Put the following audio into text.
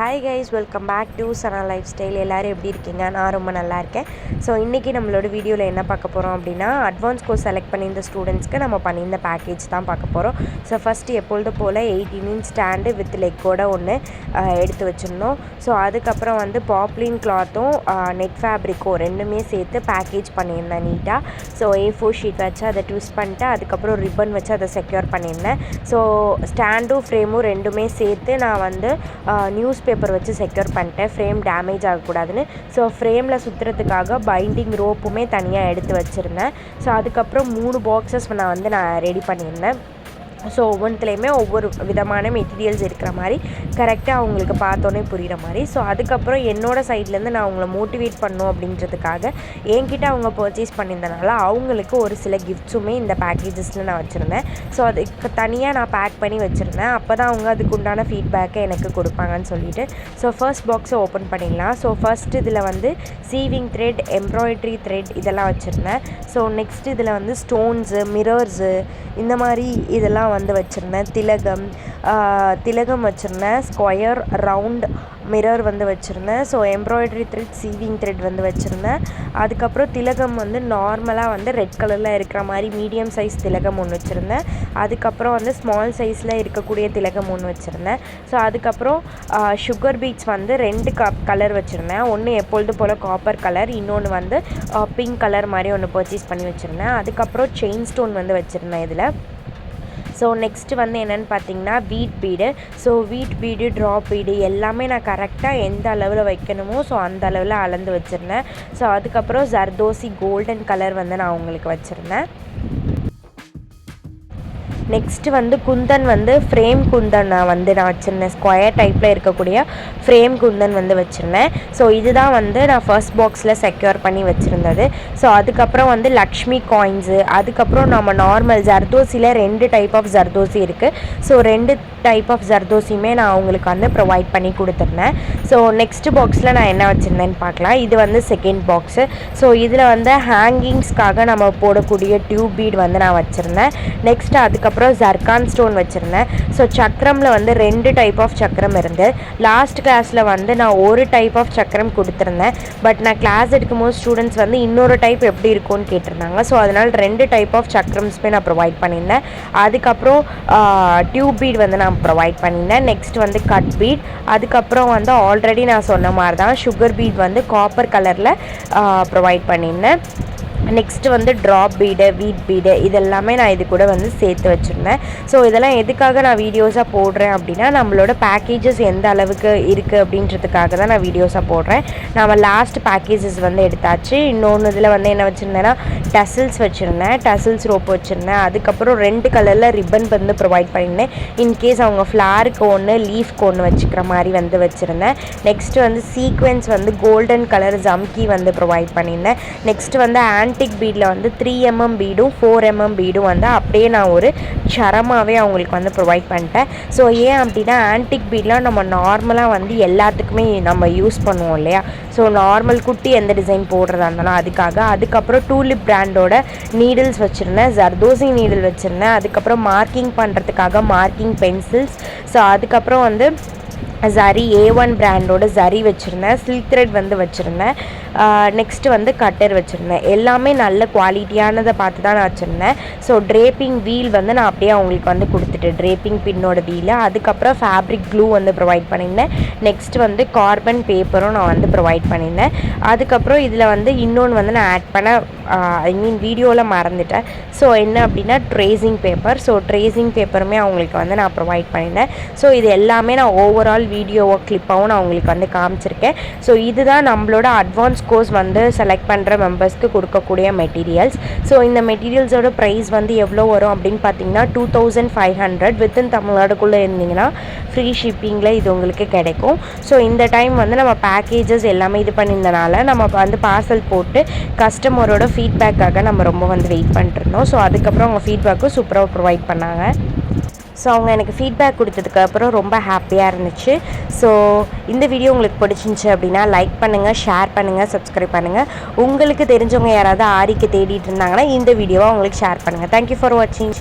Hi guys, welcome back to Sana life style. எல்லோரும் எப்படி இருக்கீங்க? நான் ரொம்ப நல்லா இருக்கேன். ஸோ இன்றைக்கி நம்மளோட வீடியோவில் என்ன பார்க்க போகிறோம் அப்படின்னா, அட்வான்ஸ் கோர்ஸ் செலக்ட் பண்ணியிருந்த ஸ்டூடெண்ட்ஸ்க்கு நம்ம பண்ணியிருந்த பேக்கேஜ் தான் பார்க்க போகிறோம். ஸோ ஃபஸ்ட்டு எப்பொழுது போல் 18 இன்ச் ஸ்டாண்டு வித் லெக்கோட ஒன்று எடுத்து வச்சுருந்தோம். ஸோ அதுக்கப்புறம் பாப்ளின் கிளாத்தும் நெட் ஃபேப்ரிக்கும் ரெண்டுமே சேர்த்து பேக்கேஜ் பண்ணியிருந்தேன் நீட்டாக. ஸோ A4 ஷீட் வச்சு அதை ட்விஸ்ட் பண்ணிட்டு அதுக்கப்புறம் ரிப்பன் வச்சு அதை செக்யூர் பண்ணியிருந்தேன். ஸோ ஸ்டாண்டும் ஃப்ரேமும் ரெண்டுமே சேர்த்து நான் நியூஸ் பேப்பர் வச்சு செக்யூர் பண்ணிட்டேன், ஃப்ரேம் டேமேஜ் ஆகக்கூடாதுன்னு. ஸோ ஃப்ரேமில் சுற்றுறதுக்காக பைண்டிங் ரோப்புமே தனியாக எடுத்து வச்சுருந்தேன். ஸோ அதுக்கப்புறம் 3 பாக்ஸஸ் நான் ரெடி பண்ணியிருந்தேன். ஸோ ஒவ்வொன்றுத்துலேயுமே ஒவ்வொரு விதமான மெட்டீரியல்ஸ் இருக்கிற மாதிரி கரெக்டாக அவங்களுக்கு பார்த்தோன்னே புரிகிற மாதிரி. ஸோ அதுக்கப்புறம் என்னோடய சைட்லேருந்து நான் அவங்கள மோட்டிவேட் பண்ணணும் அப்படின்றதுக்காக என்கிட்ட அவங்க பர்ச்சேஸ் பண்ணியிருந்தனால அவங்களுக்கு ஒரு சில கிஃப்ட்ஸுமே இந்த பேக்கேஜஸில் நான் வச்சுருந்தேன். ஸோ அதுக்கு தனியாக நான் பேக் பண்ணி வச்சுருந்தேன். அப்போ தான் அவங்க அதுக்குண்டான ஃபீட்பேக்கை எனக்கு கொடுப்பாங்கன்னு சொல்லிட்டு. ஸோ ஃபர்ஸ்ட் பாக்ஸை ஓப்பன் பண்ணிடலாம். ஸோ ஃபர்ஸ்ட் இதில் சீவிங் த்ரெட், எம்ப்ராய்ட்ரி த்ரெட் இதெல்லாம் வச்சுருந்தேன். ஸோ நெக்ஸ்ட் இதில் ஸ்டோன்ஸு, மிரர்ஸு இந்த மாதிரி இதெல்லாம் வச்சுருந்தேன். திலகம் வச்சுருந்தேன். ஸ்கொயர் ரவுண்ட் மிரர் வச்சுருந்தேன். ஸோ எம்ப்ராய்டரி த்ரெட், சீவிங் த்ரெட் வச்சுருந்தேன். அதுக்கப்புறம் திலகம் நார்மலாக ரெட் கலரில் இருக்கிற மாதிரி மீடியம் சைஸ் திலகம் ஒன்று வச்சுருந்தேன். அதுக்கப்புறம் ஸ்மால் சைஸில் இருக்கக்கூடிய திலகம் ஒன்று வச்சுருந்தேன். ஸோ அதுக்கப்புறம் சுகர் பீட்ஸ் 2 கலர் வச்சுருந்தேன். ஒன்று எப்பொழுது போல் காப்பர் கலர், இன்னொன்று பிங்க் கலர் மாதிரி ஒன்று பர்ச்சேஸ் பண்ணி வச்சுருந்தேன். அதுக்கப்புறம் செயின் ஸ்டோன் வச்சுருந்தேன் இதில். ஸோ நெக்ஸ்ட்டு என்னென்னு பார்த்தீங்கன்னா வீட் பீடு. ஸோ வீட் பீடு, ட்ராப் பீடு எல்லாமே நான் கரெக்டாக எந்த அளவில் வைக்கணுமோ ஸோ அந்த அளவில் அளந்து வச்சுருந்தேன். ஸோ அதுக்கப்புறம் ஜர்தோசி கோல்டன் கலர் நான் உங்களுக்கு வச்சுருந்தேன். நெக்ஸ்ட்டு குந்தன் ஃப்ரேம் குந்தன் நான் வச்சுருந்தேன். ஸ்கொயர் டைப்பில் இருக்கக்கூடிய ஃப்ரேம் குந்தன் வச்சுருந்தேன். ஸோ இதுதான் நான் ஃபர்ஸ்ட் பாக்ஸில் செக்யூர் பண்ணி வச்சுருந்தது. ஸோ அதுக்கப்புறம் லக்ஷ்மி காயின்ஸு, அதுக்கப்புறம் நம்ம நார்மல் ஜர்தோசியில் 2 டைப் ஆஃப் ஜர்தோசி இருக்குது. ஸோ 2 டைப் ஆஃப் ஜர்தோசியுமே நான் அவங்களுக்கு ப்ரொவைட் பண்ணி கொடுத்துருந்தேன். ஸோ நெக்ஸ்ட் பாக்ஸில் நான் என்ன வச்சுருந்தேன்னு பார்க்கலாம். இது செகண்ட் பாக்ஸு. ஸோ இதில் ஹேங்கிங்ஸ்க்காக நம்ம போடக்கூடிய டியூப் பீட் நான் வச்சுருந்தேன். நெக்ஸ்ட் அதுக்கப்புறம் ஜர்கான் ஸ்டோன் வச்சுருந்தேன். ஸோ சக்கரமில் 2 டைப் ஆஃப் சக்கரம் இருந்து லாஸ்ட் கிளாஸில் நான் ஒரு டைப் ஆஃப் சக்கரம் கொடுத்துருந்தேன். பட் நான் கிளாஸ் எடுக்கும்போது ஸ்டூடெண்ட்ஸ் இன்னொரு டைப் எப்படி இருக்கும்னு கேட்டிருந்தாங்க. ஸோ அதனால் 2 டைப் ஆஃப் சக்கரம்ஸுமே நான் ப்ரொவைட் பண்ணியிருந்தேன். அதுக்கப்புறம் டியூப் பீட் நான் ப்ரொவைட் பண்ணியிருந்தேன். நெக்ஸ்ட் கட் பீட், அதுக்கப்புறம் ஆல்ரெடி நான் சொன்ன மாதிரி தான் சுகர் பீட் காப்பர் கலரில் ப்ரொவைட் பண்ணியிருந்தேன். நெக்ஸ்ட்டு ட்ராப் பீடு, வீட் பீடு இதெல்லாமே நான் இது கூட சேர்த்து வச்சுருந்தேன். ஸோ இதெல்லாம் எதுக்காக நான் வீடியோஸாக போடுறேன் அப்படின்னா, நம்மளோட பேக்கேஜஸ் எந்த அளவுக்கு இருக்குது அப்படின்றதுக்காக தான் நான் வீடியோஸாக போடுறேன். நம்ம லாஸ்ட் பேக்கேஜஸ் எடுத்தாச்சு. இன்னொன்று இதில் என்ன வச்சுருந்தேன்னா டசில்ஸ் வச்சுருந்தேன், டசில்ஸ் ரோப் வச்சுருந்தேன். அதுக்கப்புறம் 2 கலரில் ரிப்பன் ப்ரொவைட் பண்ணியிருந்தேன். இன்கேஸ் அவங்க ஃப்ளாருக்கு ஒன்று, லீஃப்க்கு ஒன்று வச்சுக்கிற மாதிரி வச்சுருந்தேன். Next sequence golden colour jamki provide பண்ணியிருந்தேன். நெக்ஸ்ட்டு ஆன்டிக் பீடில் 3mm பீடும் 4mm பீடும் அப்படியே நான் ஒரு சரமாகவே அவங்களுக்கு ப்ரொவைட் பண்ணிட்டேன். ஸோ ஏன் அப்படின்னா ஆன்டிக் பீட்லாம் நம்ம நார்மலாக எல்லாத்துக்குமே நம்ம யூஸ் பண்ணுவோம் இல்லையா. ஸோ நார்மல் குட்டி எந்த டிசைன் போடுறதா இருந்தாலும் அதுக்காக. அதுக்கப்புறம் டூலிப் பிராண்டோட நீடில்ஸ் வச்சுருந்தேன், ஜர்தோசி நீடில் வச்சுருந்தேன். அதுக்கப்புறம் மார்க்கிங் பண்ணுறதுக்காக மார்க்கிங் பென்சில்ஸ். ஸோ அதுக்கப்புறம் ஜரி A1 பிராண்டோட ஜரி வச்சுருந்தேன். சில்க் த்ரெட் வச்சுருந்தேன். நெக்ஸ்ட்டு கட்டர் வச்சுருந்தேன். எல்லாமே நல்ல குவாலிட்டியானதை பார்த்து தான் நான் வச்சுருந்தேன். ஸோ ட்ரேப்பிங் வீல் நான் அப்படியே அவங்களுக்கு கொடுத்துட்டு ட்ரேப்பிங் பின்னோட வீல். அதுக்கப்புறம் ஃபேப்ரிக் க்ளூ ப்ரொவைட் பண்ணியிருந்தேன். நெக்ஸ்ட்டு கார்பன் பேப்பரும் நான் ப்ரொவைட் பண்ணியிருந்தேன். அதுக்கப்புறம் இதில் இன்னொன்று நான் ஆட் பண்ண வீடியோவில் மறந்துட்டேன். ஸோ என்ன அப்படின்னா ட்ரேசிங் பேப்பர். ஸோ ட்ரேசிங் பேப்பருமே அவங்களுக்கு நான் ப்ரொவைட் பண்ணியிருந்தேன். ஸோ இது எல்லாமே நான் ஓவரால் வீடியோவோ கிளிப்பாகவும் நான் உங்களுக்கு காமிச்சிருக்கேன். ஸோ இதுதான் நம்மளோட அட்வான்ஸ் கோர்ஸ் செலக்ட் பண்ணுற மெம்பர்ஸ்க்கு கொடுக்கக்கூடிய மெட்டீரியல்ஸ். ஸோ இந்த மெட்டீரியல்ஸோட ப்ரைஸ் எவ்வளோ வரும் அப்படின்னு பார்த்தீங்கன்னா 2500. வித்தின் தமிழ்நாடுக்குள்ளே இருந்தீங்கன்னா ஃப்ரீ ஷிப்பிங்கில் இது உங்களுக்கு கிடைக்கும். ஸோ இந்த டைம் நம்ம பேக்கேஜஸ் எல்லாமே இது பண்ணியிருந்தனால நம்ம பார்சல் போட்டு கஸ்டமரோட ஃபீட்பேக்காக நம்ம ரொம்ப வெயிட் பண்ணிட்டுருந்தோம். ஸோ அதுக்கப்புறம் அவங்க ஃபீட்பேக்கும் சூப்பராக ப்ரொவைட் பண்ணாங்க. ஸோ அவங்க எனக்கு ஃபீட்பேக் கொடுத்ததுக்கப்புறம் ரொம்ப ஹாப்பியாக இருந்துச்சு. ஸோ இந்த வீடியோ உங்களுக்கு பிடிச்சிருந்துச்சி அப்படின்னா லைக் பண்ணுங்கள், ஷேர் பண்ணுங்கள், சப்ஸ்கிரைப் பண்ணுங்கள். உங்களுக்கு தெரிஞ்சவங்க யாராவது ஆரிக்கு தேடிட்டு இருந்தாங்கன்னா இந்த வீடியோவை உங்களுக்கு ஷேர் பண்ணுங்கள். தேங்க்யூ ஃபார் வாட்சிங்.